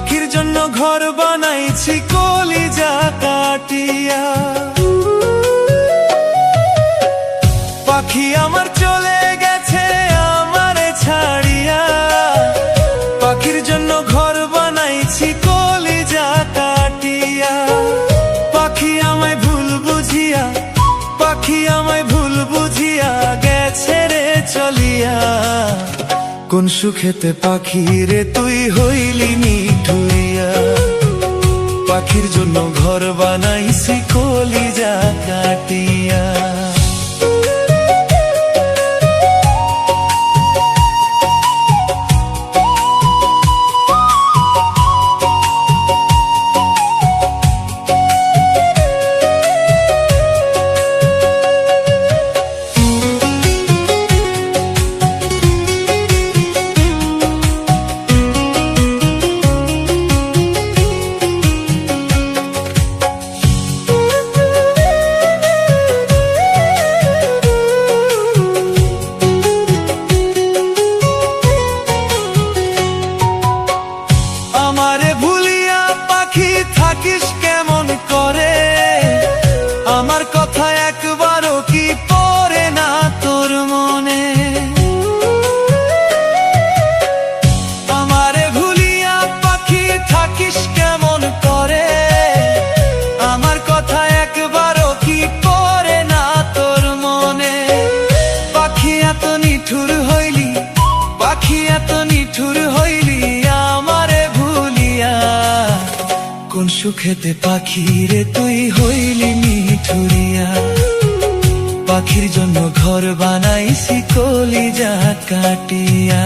পাখির জন্য ঘর বানাইছি কলিজা কাটিয়া। পাখি আমার চলে গেছে আমারে ছাড়িয়া, পাখির জন্য ঘর বানাইছি কলিজা কাটিয়া। পাখি আমায় ভুল বুঝিয়া, পাখি আমায় ভুল বুঝিয়া গেছে রে চলিয়া। কোন সুখেতে পাখি রে তুই হইলি নিঠুরিয়া, পাখির জন্য ঘর বানাইছি কলিজা কাটিয়া। আমারে ভুলিয়া পাখি থাকিস কেমন করে, আমার কথা একবারও কি পড়ে না তোর মনে। আমারে ভুলিয়া পাখি থাকিস কেমন করে, আমার কথা একবারও কি পড়ে না তোর মনে। পাখি এত নিঠুর হইলি, পাখি এত নিঠুর হইলি আমারে ভুলিয়া। কোন সুখেতে পাখি রে তুই হইলি নিঠুরিয়া, পাখির জন্য ঘর বানাইছি কলিজা কাটিয়া।